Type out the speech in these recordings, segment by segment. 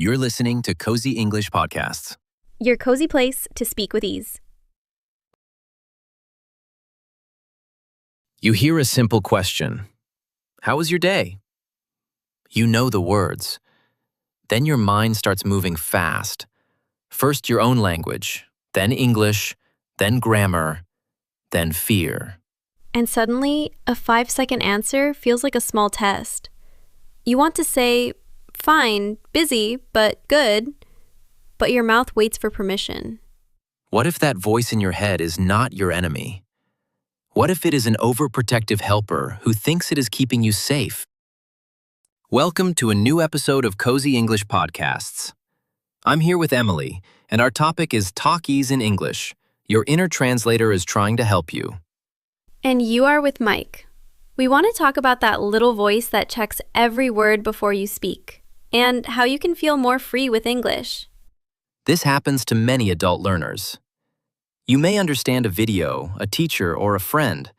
You're listening to Cosy English Podcasts. Your cozy place to speak with ease. You hear a simple question. How was your day? You know the words. Then your mind starts moving fast. First your own language, then English, then grammar, then fear. And suddenly, a 5-second answer feels like a small test. You want to say, fine, busy, but good, but your mouth waits for permission. What if that voice in your head is not your enemy? What if it is an overprotective helper who thinks it is keeping you safe? Welcome to a new episode of Cosy English Podcasts. I'm here with Emily, and our topic is Talk Ease in English. Your inner translator is trying to help you. And you are with Mike. We want to talk about that little voice that checks every word before you speak, and how you can feel more free with English. This happens to many adult learners. You may understand a video, a teacher, or a friend,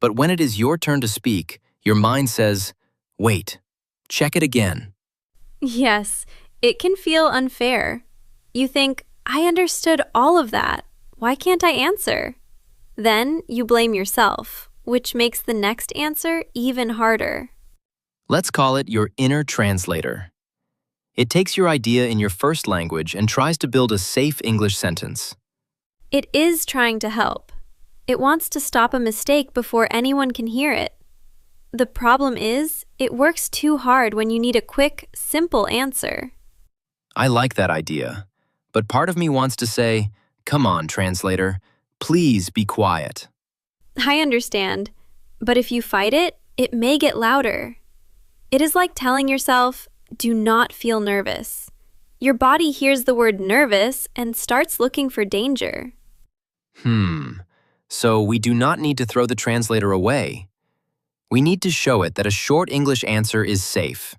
but when it is your turn to speak, your mind says, wait, check it again. Yes, it can feel unfair. You think, I understood all of that. Why can't I answer? Then you blame yourself, which makes the next answer even harder. Let's call it your inner translator. It takes your idea in your first language and tries to build a safe English sentence. It is trying to help. It wants to stop a mistake before anyone can hear it. The problem is, it works too hard when you need a quick, simple answer. I like that idea, but part of me wants to say, come on, translator, please be quiet. I understand, but if you fight it, it may get louder. It is like telling yourself, do not feel nervous. Your body hears the word nervous and starts looking for danger. So we do not need to throw the translator away. We need to show it that a short English answer is safe.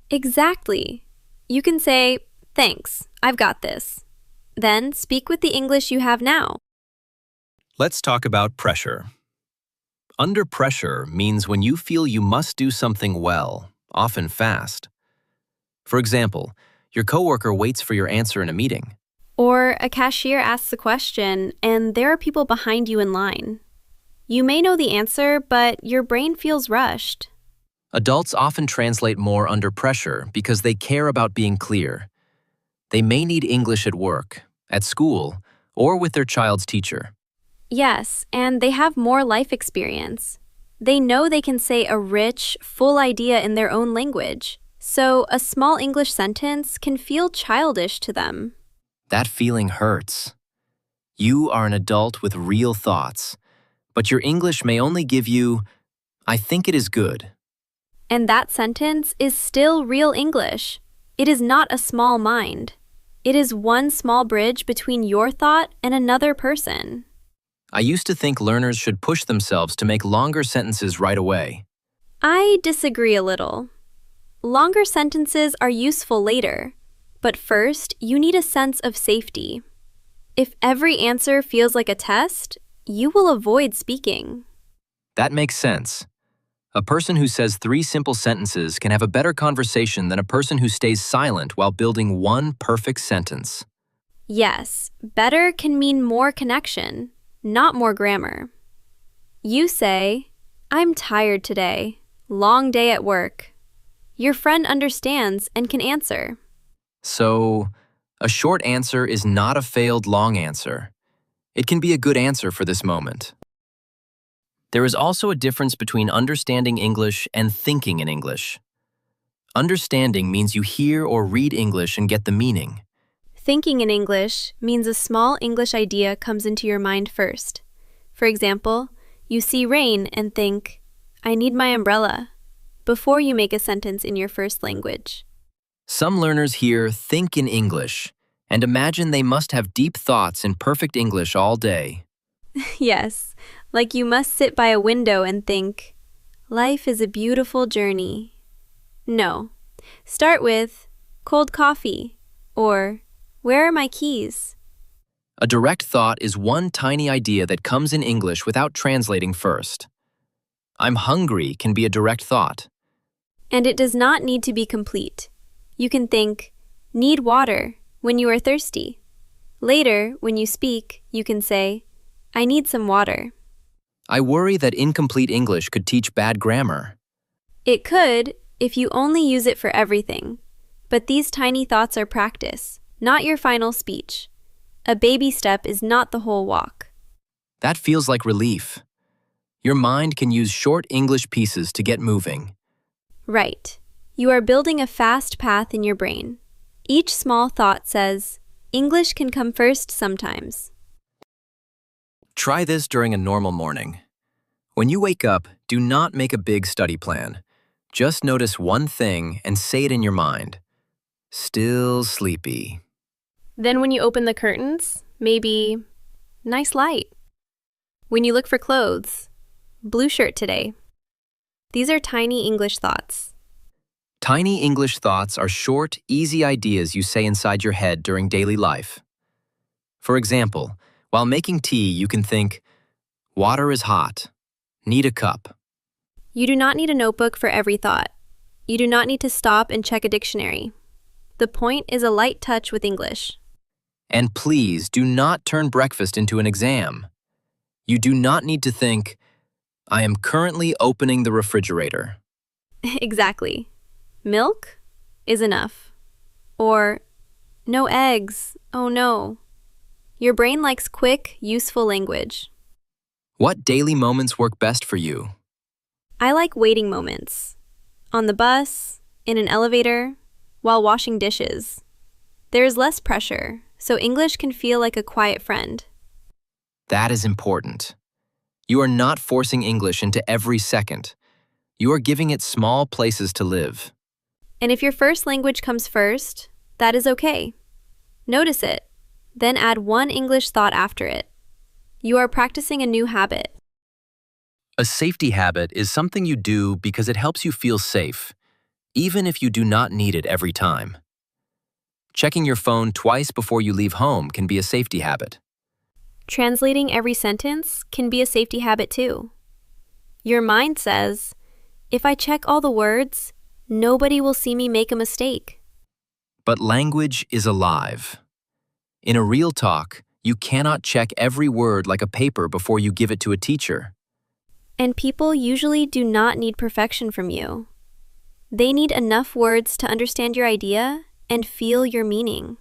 Exactly. You can say, thanks, I've got this. Then speak with the English you have now. Let's talk about pressure. Under pressure means when you feel you must do something well, often fast. For example, your coworker waits for your answer in a meeting. Or a cashier asks a question, and there are people behind you in line. You may know the answer, but your brain feels rushed. Adults often translate more under pressure because they care about being clear. They may need English at work, at school, or with their child's teacher. Yes, and they have more life experience. They know they can say a rich, full idea in their own language, so a small English sentence can feel childish to them. That feeling hurts. You are an adult with real thoughts, but your English may only give you, I think it is good. And that sentence is still real English. It is not a small mind. It is one small bridge between your thought and another person. I used to think learners should push themselves to make longer sentences right away. I disagree a little. Longer sentences are useful later, but first you need a sense of safety. If every answer feels like a test, you will avoid speaking. That makes sense. A person who says 3 simple sentences can have a better conversation than a person who stays silent while building one perfect sentence. Yes, better can mean more connection, not more grammar. You say, I'm tired today. Long day at work. Your friend understands and can answer. So, a short answer is not a failed long answer. It can be a good answer for this moment. There is also a difference between understanding English and thinking in English. Understanding means you hear or read English and get the meaning. Thinking in English means a small English idea comes into your mind first. For example, you see rain and think, I need my umbrella, before you make a sentence in your first language. Some learners hear think in English and imagine they must have deep thoughts in perfect English all day. Yes, like you must sit by a window and think, life is a beautiful journey. No, start with cold coffee or where are my keys? A direct thought is one tiny idea that comes in English without translating first. I'm hungry can be a direct thought. And it does not need to be complete. You can think, need water when you are thirsty. Later, when you speak, you can say, I need some water. I worry that incomplete English could teach bad grammar. It could if you only use it for everything. But these tiny thoughts are practice, not your final speech. A baby step is not the whole walk. That feels like relief. Your mind can use short English pieces to get moving. Right. You are building a fast path in your brain. Each small thought says, English can come first sometimes. Try this during a normal morning. When you wake up, do not make a big study plan. Just notice one thing and say it in your mind. Still sleepy. Then when you open the curtains, maybe, nice light. When you look for clothes, blue shirt today. These are tiny English thoughts. Tiny English thoughts are short, easy ideas you say inside your head during daily life. For example, while making tea, you can think, water is hot. Need a cup. You do not need a notebook for every thought. You do not need to stop and check a dictionary. The point is a light touch with English. And please do not turn breakfast into an exam. You do not need to think, I am currently opening the refrigerator. Exactly. Milk is enough. Or, no eggs, oh no. Your brain likes quick, useful language. What daily moments work best for you? I like waiting moments. On the bus, in an elevator, while washing dishes. There is less pressure, so English can feel like a quiet friend. That is important. You are not forcing English into every second. You are giving it small places to live. And if your first language comes first, that is okay. Notice it, then add one English thought after it. You are practicing a new habit. A safety habit is something you do because it helps you feel safe, even if you do not need it every time. Checking your phone twice before you leave home can be a safety habit. Translating every sentence can be a safety habit too. Your mind says, if I check all the words, nobody will see me make a mistake. But language is alive. In a real talk, you cannot check every word like a paper before you give it to a teacher. And people usually do not need perfection from you. They need enough words to understand your idea and feel your meaning.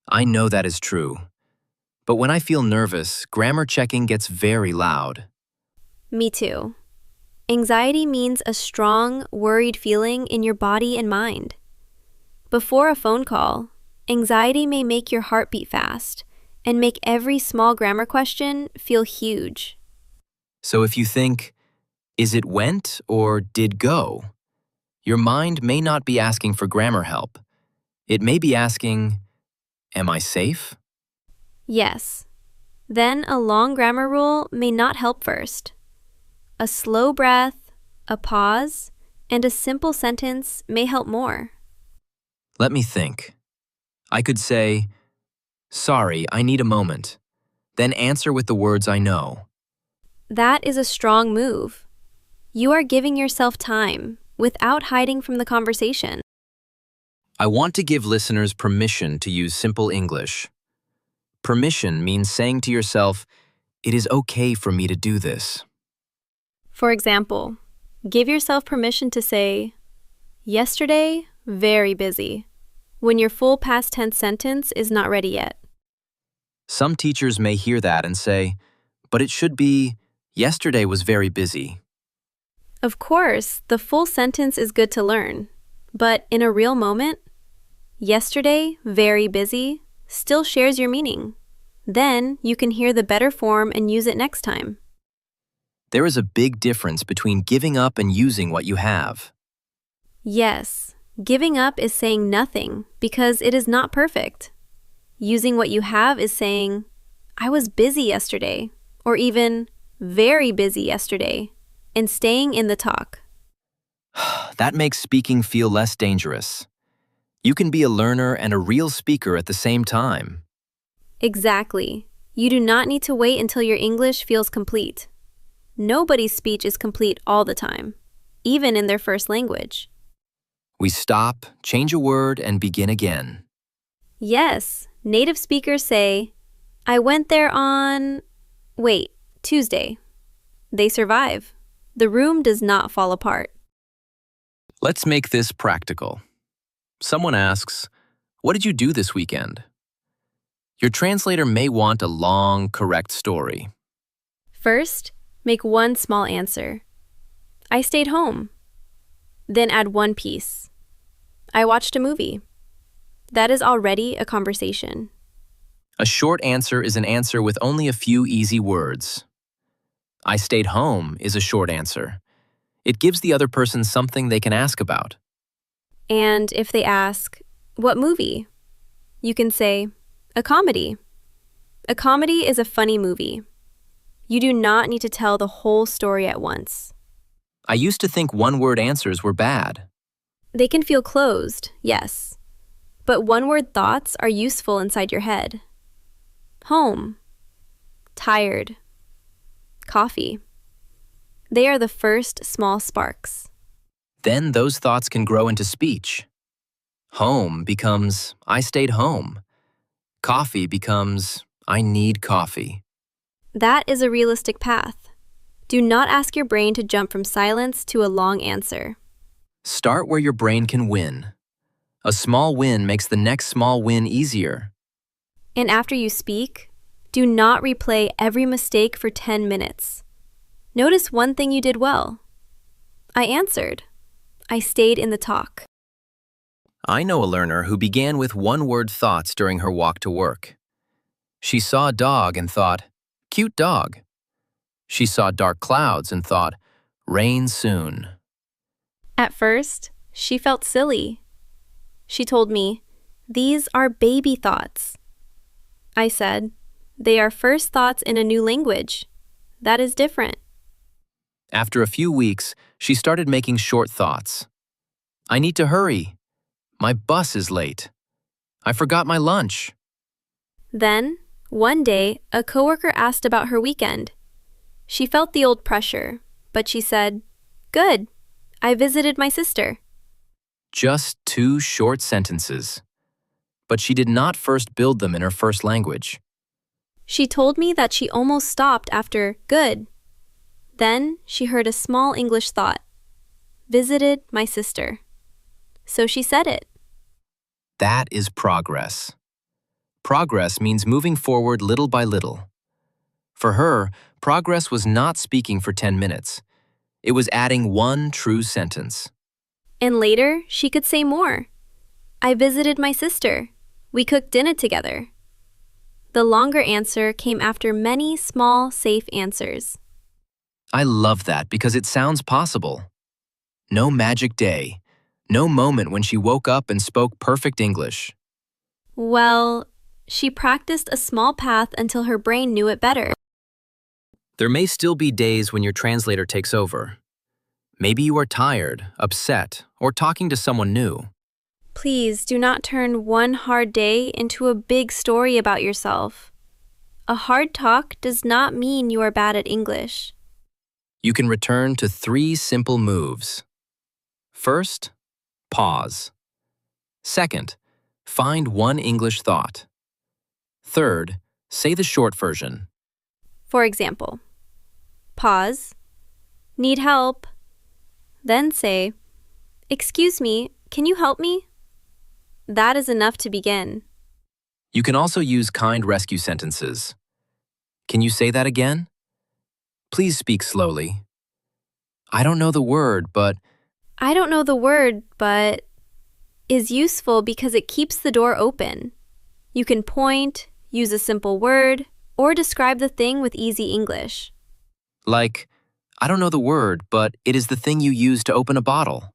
I know that is true. But when I feel nervous, grammar checking gets very loud. Me too. Anxiety means a strong, worried feeling in your body and mind. Before a phone call, anxiety may make your heart beat fast and make every small grammar question feel huge. So if you think, is it went or did go? Your mind may not be asking for grammar help. It may be asking, am I safe? Yes. Then a long grammar rule may not help first. A slow breath, a pause, and a simple sentence may help more. Let me think. I could say, sorry, I need a moment. Then answer with the words I know. That is a strong move. You are giving yourself time without hiding from the conversation. I want to give listeners permission to use simple English. Permission means saying to yourself, it is okay for me to do this. For example, give yourself permission to say, yesterday, very busy, when your full past tense sentence is not ready yet. Some teachers may hear that and say, but it should be, yesterday was very busy. Of course, the full sentence is good to learn, but in a real moment, yesterday, very busy, still shares your meaning. Then you can hear the better form and use it next time. There is a big difference between giving up and using what you have. Yes, giving up is saying nothing because it is not perfect. Using what you have is saying, I was busy yesterday, or even very busy yesterday, and staying in the talk. That makes speaking feel less dangerous. You can be a learner and a real speaker at the same time. Exactly. You do not need to wait until your English feels complete. Nobody's speech is complete all the time, even in their first language. We stop, change a word, and begin again. Yes, native speakers say, I went there on, Tuesday. They survive. The room does not fall apart. Let's make this practical. Someone asks, "What did you do this weekend?" Your translator may want a long, correct story. First, make one small answer. I stayed home. Then add one piece. I watched a movie. That is already a conversation. A short answer is an answer with only a few easy words. I stayed home is a short answer. It gives the other person something they can ask about. And if they ask, what movie? You can say, a comedy. A comedy is a funny movie. You do not need to tell the whole story at once. I used to think one-word answers were bad. They can feel closed, yes. But one-word thoughts are useful inside your head. Home. Tired. Coffee. They are the first small sparks. Then those thoughts can grow into speech. Home becomes, I stayed home. Coffee becomes, I need coffee. That is a realistic path. Do not ask your brain to jump from silence to a long answer. Start where your brain can win. A small win makes the next small win easier. And after you speak, do not replay every mistake for 10 minutes. Notice one thing you did well. I answered. I stayed in the talk. I know a learner who began with one-word thoughts during her walk to work. She saw a dog and thought, cute dog. She saw dark clouds and thought, rain soon. At first, she felt silly. She told me, these are baby thoughts. I said, they are first thoughts in a new language. That is different. After a few weeks, she started making short thoughts. I need to hurry. My bus is late. I forgot my lunch. Then, one day, a coworker asked about her weekend. She felt the old pressure, but she said, good. I visited my sister. Just 2 short sentences. But she did not first build them in her first language. She told me that she almost stopped after good. Then she heard a small English thought. Visited my sister. So she said it. That is progress. Progress means moving forward little by little. For her, progress was not speaking for 10 minutes. It was adding one true sentence. And later, she could say more. I visited my sister. We cooked dinner together. The longer answer came after many small, safe answers. I love that because it sounds possible. No magic day. No moment when she woke up and spoke perfect English. Well, she practiced a small path until her brain knew it better. There may still be days when your translator takes over. Maybe you are tired, upset, or talking to someone new. Please do not turn one hard day into a big story about yourself. A hard talk does not mean you are bad at English. You can return to 3 simple moves. First, pause. Second, find one English thought. Third, say the short version. For example, pause, need help, then say, excuse me, can you help me? That is enough to begin. You can also use kind rescue sentences. Can you say that again? Please speak slowly. I don't know the word, but I don't know the word, but is useful because it keeps the door open. You can point, use a simple word, or describe the thing with easy English. like, I don't know the word, but it is the thing you use to open a bottle.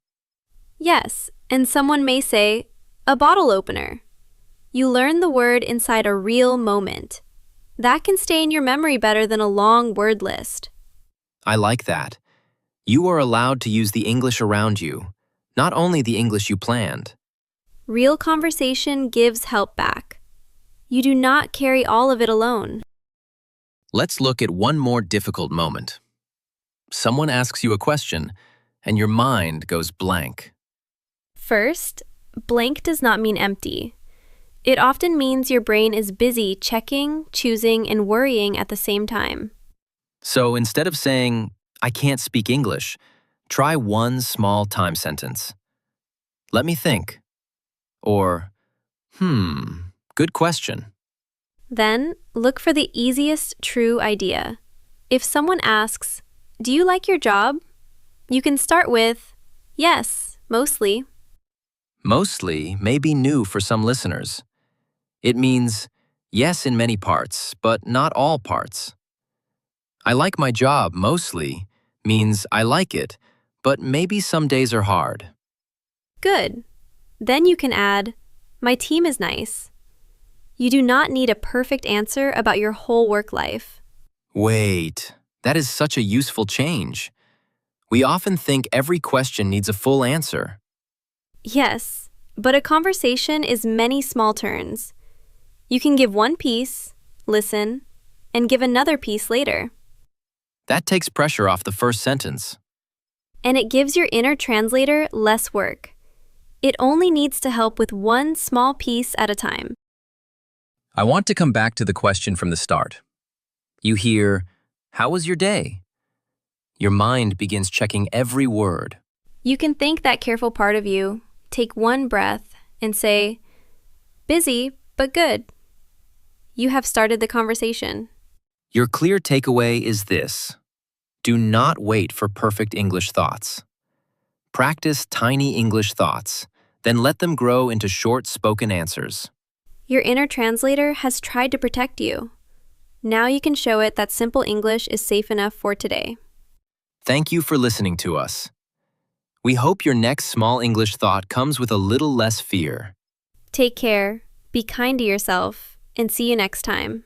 Yes, and someone may say, a bottle opener. You learn the word inside a real moment. That can stay in your memory better than a long word list. I like that. You are allowed to use the English around you, not only the English you planned. Real conversation gives help back. You do not carry all of it alone. Let's look at one more difficult moment. Someone asks you a question, and your mind goes blank. First, blank does not mean empty. It often means your brain is busy checking, choosing, and worrying at the same time. So instead of saying, I can't speak English, try one small time sentence. Let me think. Or, good question. Then, look for the easiest true idea. If someone asks, do you like your job? You can start with, yes, mostly. Mostly may be new for some listeners. It means yes in many parts, but not all parts. I like my job mostly means I like it, but maybe some days are hard. Good. Then you can add, my team is nice. You do not need a perfect answer about your whole work life. Wait, that is such a useful change. We often think every question needs a full answer. Yes, but a conversation is many small turns. You can give one piece, listen, and give another piece later. That takes pressure off the first sentence. And it gives your inner translator less work. It only needs to help with one small piece at a time. I want to come back to the question from the start. You hear, how was your day? Your mind begins checking every word. You can thank that careful part of you, take one breath, and say, busy, but good. You have started the conversation. Your clear takeaway is this. Do not wait for perfect English thoughts. Practice tiny English thoughts, then let them grow into short spoken answers. Your inner translator has tried to protect you. Now you can show it that simple English is safe enough for today. Thank you for listening to us. We hope your next small English thought comes with a little less fear. Take care, be kind to yourself, and see you next time.